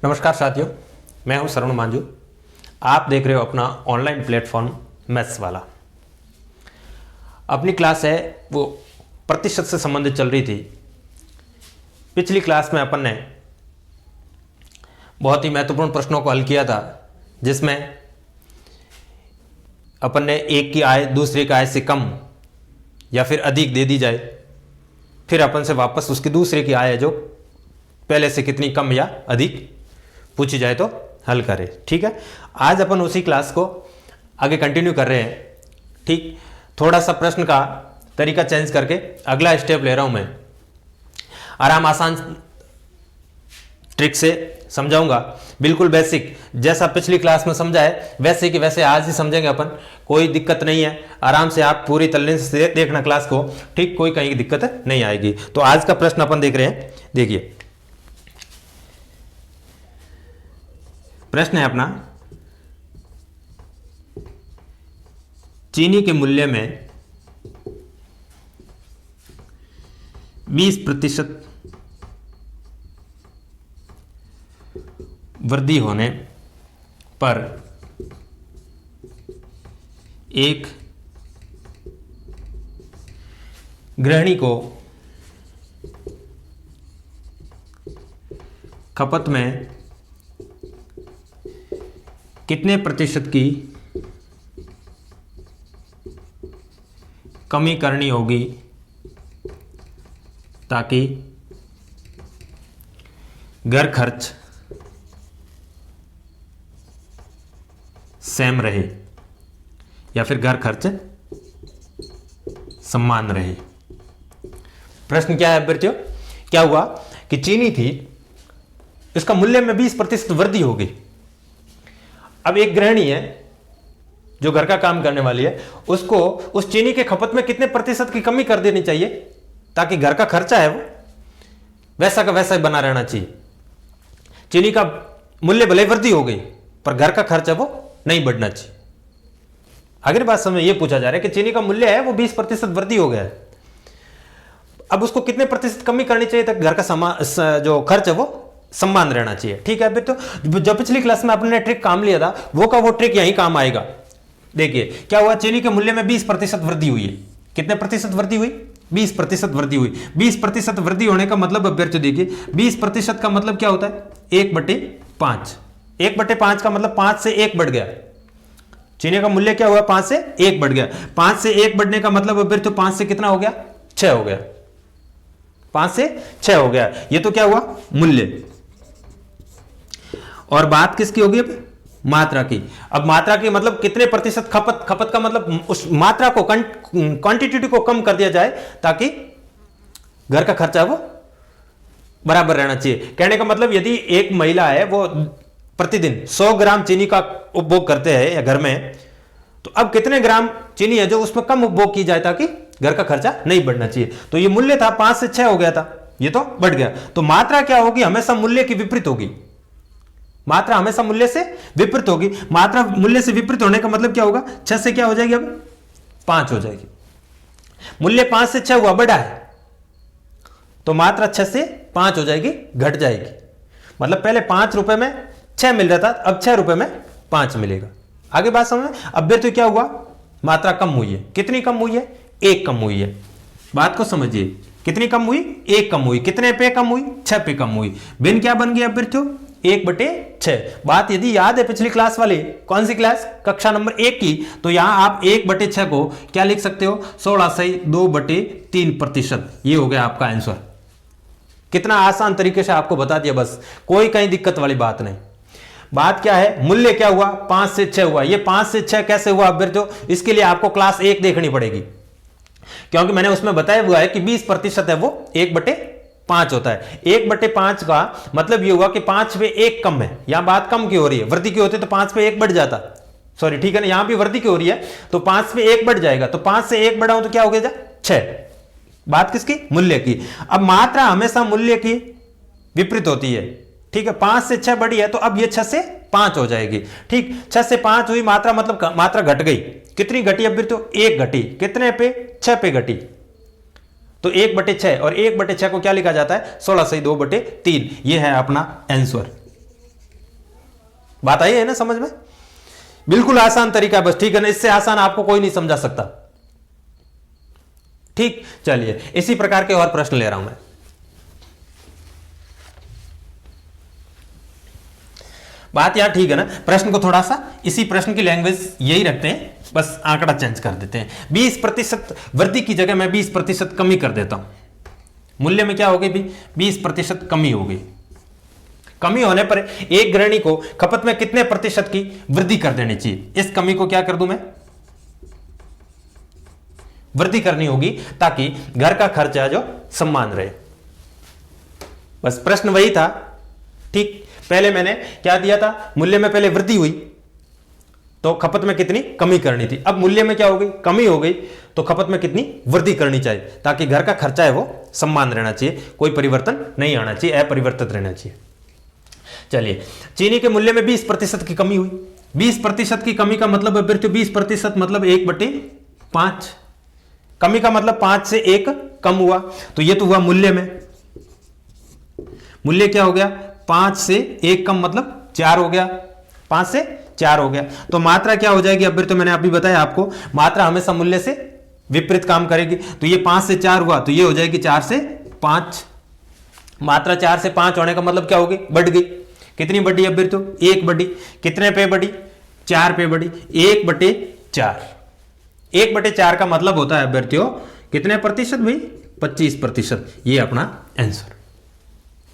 नमस्कार साथियों, मैं हूं श्रवण मांझू। आप देख रहे हो अपना ऑनलाइन प्लेटफॉर्म मैथ्स वाला। अपनी क्लास है वो प्रतिशत से संबंधित चल रही थी। पिछली क्लास में अपन ने बहुत ही महत्वपूर्ण प्रश्नों को हल किया था, जिसमें अपन ने एक की आय दूसरे की आय से कम या फिर अधिक दे दी जाए, फिर अपन से वापस उसकी दूसरे की आय है जो पहले से कितनी कम या अधिक पूछी जाए तो हल करें। ठीक है, आज अपन उसी क्लास को आगे कंटिन्यू कर रहे हैं। ठीक, थोड़ा सा प्रश्न का तरीका चेंज करके अगला स्टेप ले रहा हूं मैं। आराम आसान ट्रिक से समझाऊंगा, बिल्कुल बेसिक, जैसा पिछली क्लास में समझा है वैसे कि वैसे आज ही समझेंगे अपन। कोई दिक्कत नहीं है, आराम से आप पूरी तल्लीन से देखना क्लास को। ठीक, कोई कहीं दिक्कत नहीं आएगी। तो आज का प्रश्न अपन देख रहे हैं, देखिए प्रश्न है अपना, चीनी के मूल्य में 20% वृद्धि होने पर एक गृहिणी को खपत में कितने प्रतिशत की कमी करनी होगी ताकि घर खर्च सेम रहे या फिर घर खर्च समान रहे। प्रश्न क्या है बच्चों? क्या हुआ कि चीनी थी, इसका मूल्य में 20% वृद्धि होगी। अब एक गृहिणी है जो घर का काम करने वाली है, उसको उस चीनी के खपत में कितने प्रतिशत की कमी कर देनी चाहिए ताकि घर का खर्चा है वो वैसा का वैसा ही बना रहना चाहिए। चीनी का मूल्य भले वृद्धि हो गई पर घर का खर्चा वो नहीं बढ़ना चाहिए। अगली बात समय यह पूछा जा रहा है कि चीनी का मूल्य है वो 20% वृद्धि हो गया है, अब उसको कितने प्रतिशत कमी करनी चाहिए ताकि घर का जो खर्च है वो समान रहना चाहिए। ठीक है, अभी तो जो पिछली क्लास में आपने ट्रिक काम लिया था वो का वो ट्रिक यही काम आएगा। देखिए क्या हुआ, चीनी के मूल्य में 20% वृद्धि हुई है। कितने प्रतिशत वृद्धि हुई? 20% वृद्धि हुई। 20% वृद्धि होने का मतलब अभ्यर्थी देखिए, 20% का मतलब क्या होता है? 1/5। 1/5 का मतलब 5 से 1 बढ़ गया। चीनी का मूल्य क्या हुआ? 5 से 1 बढ़ गया। 5 से 1 बढ़ने का मतलब अभ्यर्थी 5 से कितना हो गया? 6 हो गया। 5 से 6 हो गया। ये तो क्या हुआ? मूल्य। और बात किसकी होगी? अब मात्रा की। अब मात्रा की मतलब कितने प्रतिशत खपत। खपत का मतलब उस मात्रा को, क्वांटिटी को कम कर दिया जाए ताकि घर का खर्चा वो बराबर रहना चाहिए। कहने का मतलब यदि एक महिला है वो प्रतिदिन 100 ग्राम चीनी का उपभोग करते हैं या घर में, तो अब कितने ग्राम चीनी है जो उसमें कम उपभोग की जाए ताकि घर का खर्चा नहीं बढ़ना चाहिए। तो ये मूल्य था 5 से 6 हो गया था, ये तो बढ़ गया। तो मात्रा क्या होगी? हमेशा मूल्य की विपरीत होगी। मात्रा हमेशा मूल्य से विपरीत होगी। मात्रा मूल्य से विपरीत होने का मतलब क्या होगा? 6 से क्या हो जाएगी? अब 5 हो जाएगी। मूल्य 5 से 6 हुआ, बढ़ा है, तो मात्रा 6 से 5 हो जाएगी, घट जाएगी। मतलब पहले 5 रुपए में 6 मिल रहा था, अब 6 रुपए में 5 मिलेगा। आगे बात समझ में? अब तो क्या हुआ? मात्रा कम हुई है। कितनी कम हुई है? 1 कम हुई है। बात को समझिए, कितनी कम हुई? 1 कम हुई। कितने पे कम हुई? 6 पे कम हुई। भिन्न क्या बन गया अभ्यर्थियों? 1/6। बात यदि याद है पिछली क्लास वाली, कौन सी क्लास? कक्षा नंबर 1 की, तो यहां आप 1/6 को क्या लिख सकते हो? 16/2/3%। ये हो गया आपका आंसर। कितना आसान तरीके से आपको बता दिया, बस कोई कहीं दिक्कत वाली बात नहीं। बात क्या है? मूल्य क्या हुआ? 5 से 6 हुआ। ये 5 से 6 कैसे हुआ अभ्यर्थियों? इसके लिए आपको क्लास 1 देखनी पड़ेगी, क्योंकि मैंने उसमें बताया हुआ है कि 20% है वो 1/5 होता है। 1/5 का मतलब ये हुआ कि 5 पे 1 कम है। यहां बात कम की हो रही है, वृद्धि की होती तो 5 पे 1 बढ़ जाता। सॉरी, ठीक है ना, यहां भी वृद्धि की हो रही है तो 5 पे 1 बढ़ जाएगा। तो 5 से 1 बढ़ाऊं तो क्या हो गया? 6। बात किसकी? मूल्य की। अब मात्रा हमेशा मूल्य की विपरीत होती है। ठीक है, 5 से 6 बढ़ी है तो अब ये 6 से 5 हो जाएगी। ठीक, 6 से 5 हुई मात्रा, मतलब मात्रा घट गई। कितनी घटी अब? तो 1 घटी। कितने पे? 6 पे घटी। तो 1/6 और 1/6 को क्या लिखा जाता है? 16/2/3। ये है अपना आंसर। बात आई है ना समझ में? बिल्कुल आसान तरीका है बस, ठीक है ना, इससे आसान आपको कोई नहीं समझा सकता। ठीक, चलिए इसी प्रकार के और प्रश्न ले रहा हूं मैं। बात यार ठीक है ना, प्रश्न को थोड़ा सा इसी प्रश्न की लैंग्वेज यही रखते हैं, बस आंकड़ा चेंज कर देते हैं। 20% वृद्धि की जगह मैं 20% कमी कर देता हूं। मूल्य में क्या हो गई भी? 20% कमी हो गई। कमी होने पर एक गृहिणी को खपत में कितने प्रतिशत की वृद्धि कर देनी चाहिए? इस कमी को क्या कर दूं मैं? वृद्धि करनी होगी ताकि घर का खर्चा जो समान रहे। बस प्रश्न वही था। ठीक, पहले मैंने क्या दिया था? मूल्य में पहले वृद्धि हुई तो खपत में कितनी कमी करनी थी। अब मूल्य में क्या हो गई? कमी हो गई, तो खपत में कितनी वृद्धि करनी चाहिए ताकि घर का खर्चा है वो समान रहना चाहिए, कोई परिवर्तन नहीं आना चाहिए, अपरिवर्तित रहना चाहिए। चलिए, चीनी के मूल्य में 20% की कमी हुई। 20% की कमी का मतलब है 20% मतलब 1/5। कमी का मतलब 5 से 1 कम हुआ, तो ये तो हुआ मूल्य में। मूल्य क्या हो गया? 5 से 1 कम मतलब 4 हो गया। 5 से 4 हो गया, तो मात्रा क्या हो जाएगी? अब तो मैंने अभी बताया आपको, मात्रा हमेशा मूल्य से विपरीत काम करेगी। तो ये 5 से 4 हुआ, तो ये हो जाएगी 4 से 5। मात्रा 4 से 5 होने का मतलब क्या होगी? बढ़ गई। कितनी बढ़ी? अब तो 1 बढ़ी। कितने पे बढ़ी? 4 पे बढ़ी। 1/4। 1/4 का मतलब होता है अभ्यर्थियों कितने प्रतिशत भाई? 25%। ये अपना आंसर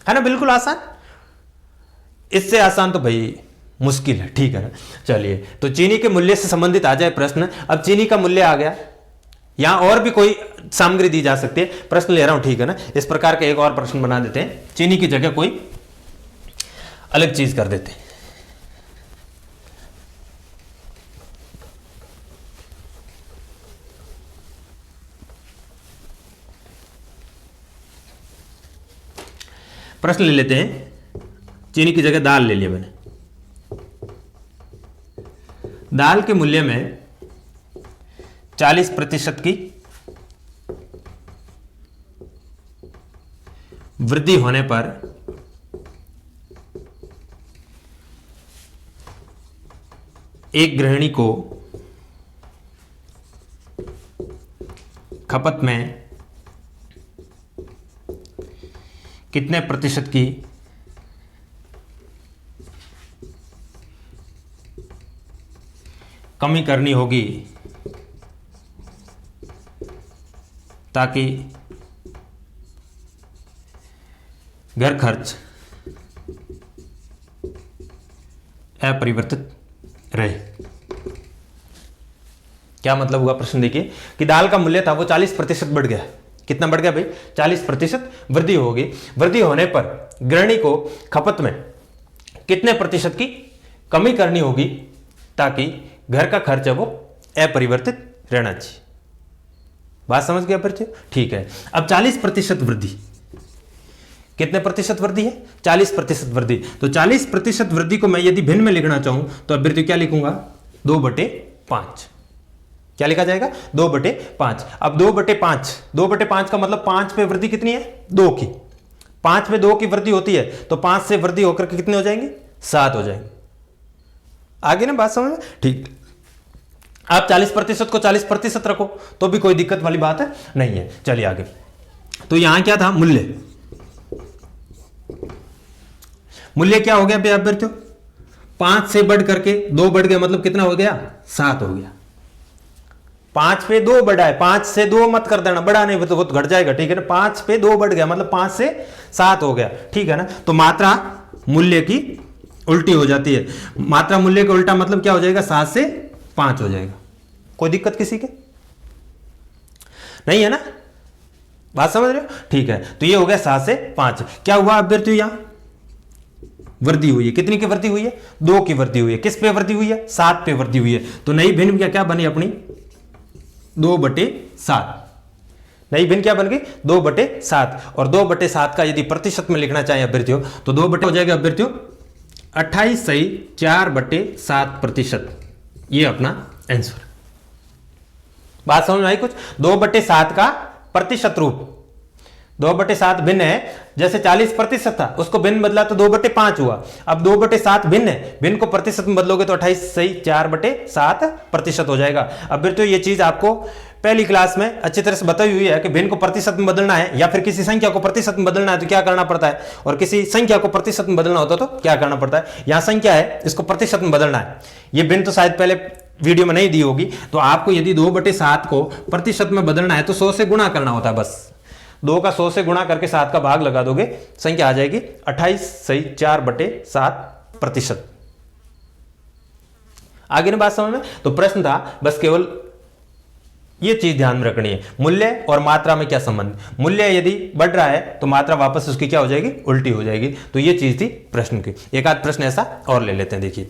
है ना, बिल्कुल आसान। इससे आसान तो भाई मुश्किल है, ठीक है ना। चलिए, तो चीनी के मूल्य से संबंधित आ जाए प्रश्न। अब चीनी का मूल्य आ गया, यहां और भी कोई सामग्री दी जा सकती है, प्रश्न ले रहा हूं, ठीक है ना। इस प्रकार का एक और प्रश्न बना देते हैं, चीनी की जगह कोई अलग चीज कर देते हैं। प्रश्न ले लेते हैं, चीनी की जगह दाल ले लिया मैंने। दाल के मूल्य में 40% की वृद्धि होने पर एक गृहिणी को खपत में कितने प्रतिशत की कमी करनी होगी ताकि घर खर्च अपरिवर्तित रहे? क्या मतलब हुआ? प्रश्न देखिए कि दाल का मूल्य था वो 40% बढ़ गया। कितना बढ़ गया भाई? 40% वृद्धि होगी। वृद्धि होने पर गृहिणी को खपत में कितने प्रतिशत की कमी करनी होगी ताकि घर का खर्च है वो अपरिवर्तित रहना चाहिए? बात समझ गया फिर? ठीक है। अब 40% वृद्धि, कितने प्रतिशत वृद्धि है? 40% वृद्धि। तो 40% वृद्धि को मैं यदि भिन्न में लिखना चाहूं तो अभ्यर्थी क्या लिखूंगा? 2/5। क्या लिखा जाएगा? 2/5। अब 2/5 का मतलब 5 पे वृद्धि कितनी है? 2 की। 5 पे 2 की वृद्धि होती है, तो 5 से वृद्धि होकर के कितने हो जाएंगे? 7 हो जाएंगे। आगे ना बात समझ में? ठीक। आप 40% को 40% रखो तो भी कोई दिक्कत वाली बात है नहीं है। चलिए आगे। तो यहां क्या था? मूल्य। मूल्य क्या हो गया भाई अभ्यर्थियों? 5 से बढ़ करके 2 बढ़ गया, मतलब कितना हो गया? 7 हो गया। 5 पे 2 बढ़ा है, 5 से 2 मत कर देना, बढ़ा नहीं तो वो घट जाएगा, ठीक है ना। 5 पे 2 बढ़ गया मतलब 5 से 7 हो गया, ठीक है ना। तो मात्रा मूल्य की उल्टी हो जाती है। मात्रा मूल्य का उल्टा मतलब क्या हो जाएगा? 7 से 5 हो जाएगा। कोई दिक्कत किसी के नहीं है ना? बात समझ रहे हो? ठीक है। तो ये हो गया 7 से 5। क्या हुआ अभ्यर्थियों? यहां वृद्धि हुई है। कितनी की वृद्धि हुई है? 2 की वृद्धि हुई है। किस पे वृद्धि हुई है? 7 पे वृद्धि हुई है। तो नई भिन्न क्या बनी अपनी? 2/7। नई भिन्न क्या बन गई? 2/7। और 2/7 का यदि प्रतिशत में लिखना चाहें अभ्यर्थियों तो 2 हो जाएगा अभ्यर्थियों 28.4/7%। ये अपना आंसर। बात समझ में आई कुछ? 2/7 का प्रतिशत रूप 2/7 भिन्न है, जैसे 40% था उसको भिन्न बदला तो 2/5 हुआ। अब 2/7 भिन्न है, भिन्न को प्रतिशत में बदलोगे तो 28 सही 4/7% हो जाएगा। अब फिर तो ये चीज आपको पहली क्लास में अच्छी तरह से बताई हुई है कि भिन्न को प्रतिशत में बदलना है या फिर किसी संख्या को प्रतिशत में बदलना है तो क्या करना पड़ता है, और किसी संख्या को प्रतिशत में बदलना होता तो क्या करना पड़ता है। यहां संख्या है, इसको प्रतिशत में बदलना है। ये भिन्न तो शायद पहले वीडियो में नहीं दी होगी, तो आपको यदि 2/7 को प्रतिशत में बदलना है तो 100 से गुणा करना होता है। बस 2 का 100 से गुणा करके 7 का भाग लगा दोगे, संख्या आ जाएगी 28 सही 4/7%। आगे ना बात समझ में। तो प्रश्न था बस केवल ये चीज ध्यान में रखनी है, मूल्य और मात्रा में क्या संबंध। मूल्य यदि बढ़ रहा है तो मात्रा वापस उसकी क्या हो जाएगी, उल्टी हो जाएगी। तो ये चीज थी प्रश्न की। एक आध प्रश्न ऐसा और ले लेते हैं। देखिए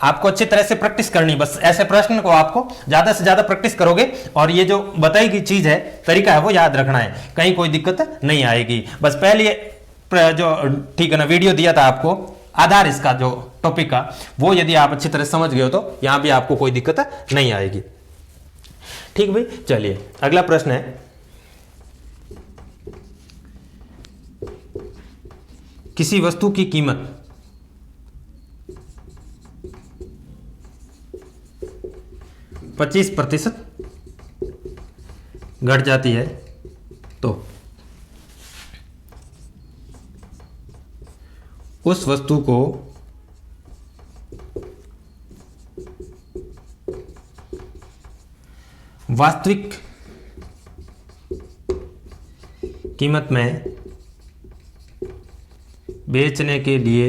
आपको अच्छी तरह से प्रैक्टिस करनी, बस ऐसे प्रश्न को आपको ज्यादा से ज्यादा प्रैक्टिस करोगे और ये जो बताई गई चीज है, तरीका है, वो याद रखना है, कहीं कोई दिक्कत नहीं आएगी। बस पहले जो ठीक है ना वीडियो दिया था आपको, आधार इसका जो टॉपिक का, वो यदि आप अच्छी तरह समझ गए हो तो यहां भी आपको कोई दिक्कत नहीं आएगी। ठीक भाई, चलिए अगला प्रश्न है, किसी वस्तु की कीमत 25% घट जाती है तो उस वस्तु को वास्तविक कीमत में बेचने के लिए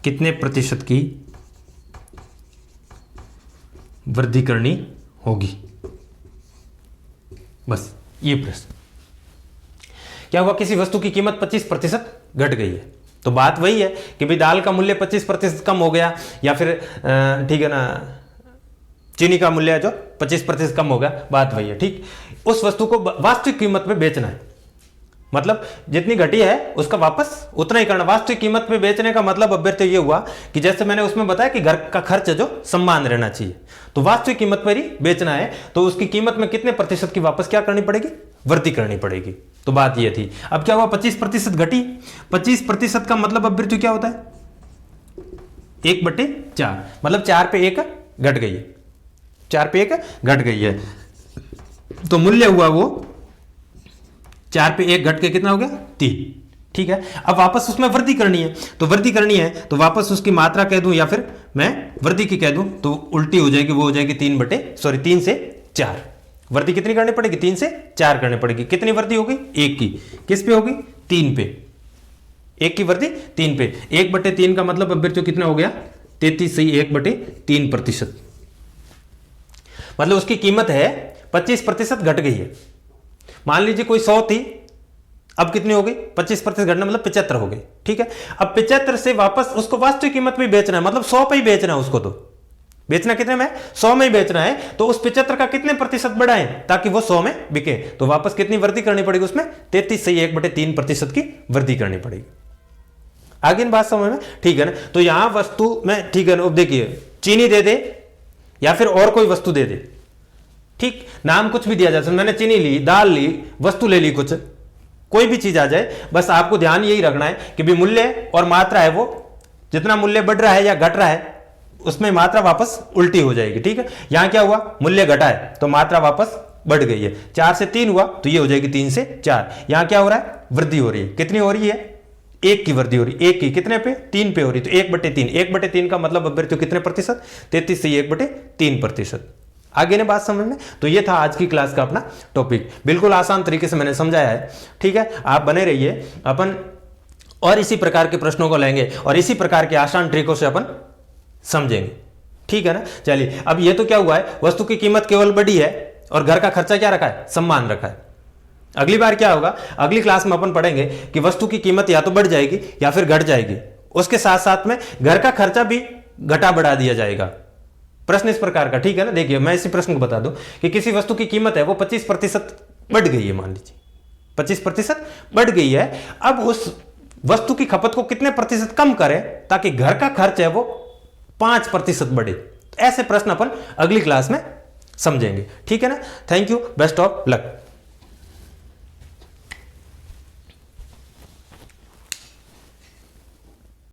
कितने प्रतिशत की वृद्धि करनी होगी। बस ये प्रश्न। क्या हुआ, किसी वस्तु की कीमत 25% घट गई है, तो बात वही है कि भाई दाल का मूल्य 25% कम हो गया, या फिर ठीक है ना चीनी का मूल्य जो 25% कम हो गया, बात वही है। ठीक, उस वस्तु को वास्तविक कीमत में बेचना है, मतलब जितनी घटी है उसका वापस उतना ही करना। वास्तविक कीमत में बेचने का मतलब अब तो ये हुआ कि जैसे मैंने उसमें बताया कि घर का खर्च जो समान रहना चाहिए, तो वास्तविक कीमत पर ही बेचना है, तो उसकी कीमत में कितने प्रतिशत की वापस क्या करनी पड़ेगी, वृद्धि करनी पड़ेगी। तो बात ये थी। अब क्या हुआ, 25% घटी। 25% का मतलब अब तो क्या होता है, 1/4, मतलब 4 पे 1 घट गई है, 4 पे 1 घट गई है, तो मूल्य हुआ वो 4 पे 1 घट के कितना हो गया, 3। ठीक है, अब वापस उसमें वृद्धि करनी है, तो वृद्धि करनी है तो वापस उसकी मात्रा कह दूं या फिर मैं वृद्धि की कह दूं तो उल्टी हो जाएगी, वो हो जाएगी 3 से 4। वृद्धि कितनी करनी पड़ेगी, 3 से 4 करनी पड़ेगी। कितनी वृद्धि होगी, 1 की। किस पे होगी, 3 पे। 1 की वृद्धि 3 पे। 1/3 का मतलब अब तो कितना हो गया, 33 सही 1/3%। मतलब उसकी कीमत है 25% घट गई है। मान लीजिए कोई 100 थी, अब कितनी हो गई, 25% घटना मतलब 75 हो गई। ठीक है, अब 75 से वापस उसको वास्तविक कीमत में बेचना है, मतलब 100 पे ही बेचना है उसको। तो बेचना कितने में, 100 में ही बेचना है, तो उस 75 का कितने प्रतिशत बढ़ाएं ताकि वो 100 में बिके, तो वापस कितनी वृद्धि करनी पड़ेगी उसमें, 33 सही 1/3% की वृद्धि करनी पड़ेगी। आगे इन बात समझ में, ठीक है ना। तो यहां वस्तु में, ठीक है ना, अब देखिए चीनी दे दे या फिर और कोई वस्तु दे दे, ठीक, नाम कुछ भी दिया जाए, मैंने चीनी ली, दाल ली, वस्तु ले ली, कुछ कोई भी चीज आ जाए, बस आपको ध्यान यही रखना है कि भी मूल्य और मात्रा है, वो जितना मूल्य बढ़ रहा है या घट रहा है उसमें मात्रा वापस उल्टी हो जाएगी। ठीक है, यहां क्या हुआ, मूल्य घटा है तो मात्रा वापस बढ़ गई है। 4 से 3 हुआ तो ये हो जाएगी 3 से 4। यहां क्या हो रहा है, वृद्धि हो रही है। कितनी हो रही है, 1 की वृद्धि हो रही है। 1 की कितने पे, 3 पे हो रही, तो 1/3। 1/3 का मतलब अब तो कितने प्रतिशत, 33 से 1/3%। आगे ने बात समझ में। तो ये था आज की क्लास का अपना टॉपिक, बिल्कुल आसान तरीके से मैंने समझाया है। ठीक है, आप बने रहिए, अपन और इसी प्रकार के प्रश्नों को लेंगे और इसी प्रकार के आसान तरीकों से अपन समझेंगे। ठीक है ना। चलिए, अब ये तो क्या हुआ है, वस्तु की कीमत केवल बढ़ी है और घर का खर्चा क्या रखा है, समान रखा है। अगली बार क्या होगा, अगली क्लास में अपन पढ़ेंगे कि वस्तु की कीमत या तो बढ़ जाएगी या फिर घट जाएगी, उसके साथ साथ में घर का खर्चा भी घटा बढ़ा दिया जाएगा। प्रश्न इस प्रकार का, ठीक है ना। देखिए मैं इसी प्रश्न को बता दूं कि किसी वस्तु की कीमत है वो 25% बढ़ गई है, मान लीजिए 25% बढ़ गई है। अब उस वस्तु की खपत को कितने प्रतिशत कम करें ताकि घर का खर्च है वो 5% बढ़े। ऐसे प्रश्न अपन अगली क्लास में समझेंगे। ठीक है ना। Thank you, best of luck.